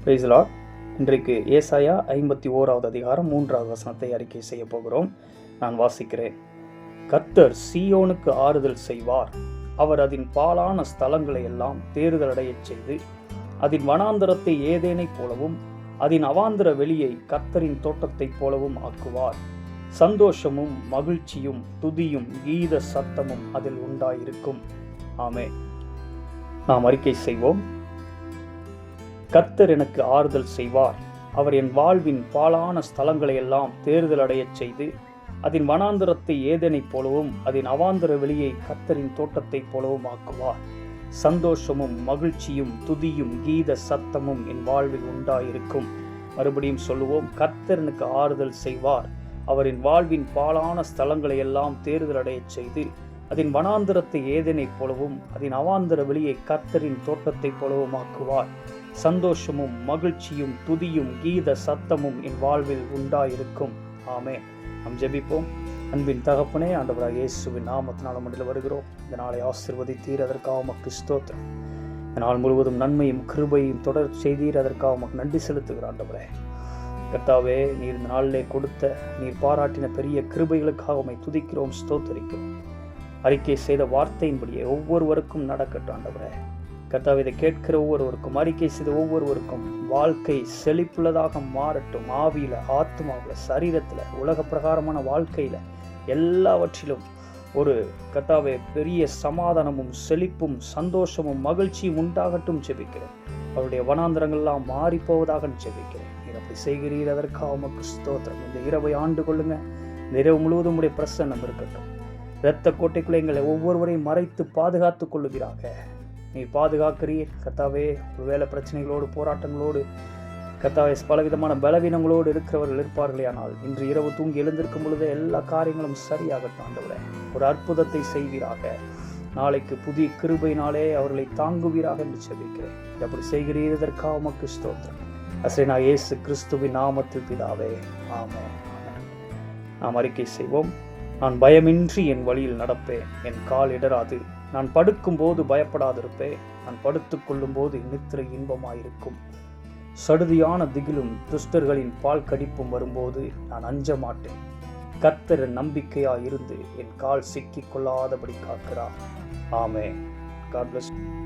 Praise the Lord. இன்றைக்கு ஏசாயா 51வது அதிகாரம் 3வது வசனத்தை அறிக்கை செய்ய போகிறோம். நான் வாசிக்கிறேன். கர்த்தர் சீயோனுக்கு ஆறுதல் செய்வார். அவர் அதன் பாழான ஸ்தலங்களை எல்லாம் தேறுதலடையச் செய்து, அதன் வனாந்தரத்தை ஏதேனைப் போலவும் அதன் அவாந்தர வெளியை கர்த்தரின் தோட்டத்தைப் போலவும் ஆக்குவார். சந்தோஷமும் மகிழ்ச்சியும் துதியும் கீத சத்தமும் அதில் உண்டாயிருக்கும். ஆமென். நாம் அறிக்கை செய்வோம். கர்த்தர் எனக்கு ஆறுதல் செய்வார். அவர் என் வாழ்வின் பாழான ஸ்தலங்களை எல்லாம் தேறுதல் அடையச் செய்து, அதன் வனாந்தரத்தை ஏதேனைப் போலவும் அதன் அவாந்தர வெளியை கர்த்தரின் தோட்டத்தைப் போலவும் ஆக்குவார். சந்தோஷமும் மகிழ்ச்சியும் துதியும் கீத சத்தமும் என் வாழ்வில் உண்டாயிருக்கும். மறுபடியும் சொல்லுவோம். கர்த்தர் எனக்கு ஆறுதல் செய்வார். அவரின் வாழ்வின் பாழான ஸ்தலங்களை எல்லாம் தேறுதல் அடையச் செய்து, அதன் வனாந்தரத்தை ஏதேனைப் போலவும் அதன் அவாந்தர வெளியை கர்த்தரின் தோட்டத்தைப் போலவும் ஆக்குவார். சந்தோஷமும் மகிழ்ச்சியும் துதியும் கீத சத்தமும் என் வாழ்வில் உண்டாயிருக்கும். ஆமென். நாம் ஜெபிப்போம். அன்பின் தகப்பனே, ஆண்டவராகிய இயேசுவின் நாமத்தினால் மண்டில் வருகிறோம். இந்த நாளை ஆசீர்வதித்தீர், அதற்காக உமக்கு ஸ்தோத்திரம். இந்த நாள் முழுவதும் நன்மையும் கிருபையும் தொடர் செய்தீர், அதற்காக உமக்கு நன்றி செலுத்துகிற ஆண்டவரே. கர்த்தாவே, நீர் இந்த நாளிலே கொடுத்த நீர் பாராட்டின பெரிய கிருபைகளுக்காக உம்மை துதிக்கிறோம், ஸ்தோத்தரிக்கிறோம். அறிக்கை செய்த வார்த்தையின்படியே ஒவ்வொருவருக்கும் நடக்கட்டும் ஆண்டவரே. கர்த்தாவே, இதை கேட்கிற ஒவ்வொருவருக்கும், அறிக்கை செய்த ஒவ்வொருவருக்கும் வாழ்க்கை செழிப்புள்ளதாக மாறட்டும். ஆவியில, ஆத்மாவில, சரீரத்துல, உலக பிரகாரமான வாழ்க்கையில எல்லாவற்றிலும் ஒரு கர்த்தாவே பெரிய சமாதானமும் செழிப்பும் சந்தோஷமும் மகிழ்ச்சியும் உண்டாகட்டும் ஜெபிக்கிறேன். அவருடைய வனாந்தரங்கள்லாம் மாறி போவதாக ஜெபிக்கிறேன். நீர் அப்படி செய்கிறீர், அதற்காக உமக்கு ஸ்தோத்திரம். இந்த இரவை ஆண்டு கொள்ளுங்க. இந்த இரவு முழுவதும் உடைய பிரசன்னம் இருக்கட்டும். இரத்த கோட்டைக்குள்ளே எங்களை ஒவ்வொருவரையும் மறைத்து பாதுகாத்துக் கொள்ளுகிறாக. நீர் பாதுகாக்கிறீர் கர்த்தாவே. வேலை பிரச்சனைகளோடு, போராட்டங்களோடு, கர்த்தாவே பலவிதமான பலவீனங்களோடு இருக்கிறவர்கள் இருப்பார்களே, ஆனால் இன்று இரவு தூங்கி எழுந்திருக்கும் பொழுது எல்லா காரியங்களும் சரியாகட்டும் ஆண்டவரே. ஒரு அற்புதத்தை செய்வீராக. நாளைக்கு புதிய கிருபையினாலே அவர்களை தாங்குவீராக என்று செபிக்கிறேன். அப்படி செய்கிறீர், இதற்காக உமக்கு ஸ்தோத்திரம். அசைனா இயேசு கிறிஸ்துவின் நாமத்தில் பிதாவே, ஆமென். நாம் அறிக்கை செய்வோம். நான் பயமின்றி என் வழியில் நடப்பேன், என் கால் இடராது. நான் படுக்கும் போது பயப்படாதிருப்பேன், நான் படுத்துக் கொள்ளும் போது நித்திரை இன்பமாயிருக்கும். சடுதியான திகிலும் துஷ்டர்களின் பால் கடிப்பும் வரும்போது நான் அஞ்ச மாட்டேன். கர்த்தர் நம்பிக்கையாயிருந்து என் கால் சிக்கிக் கொள்ளாதபடி காக்கிறார். ஆமென். God bless you.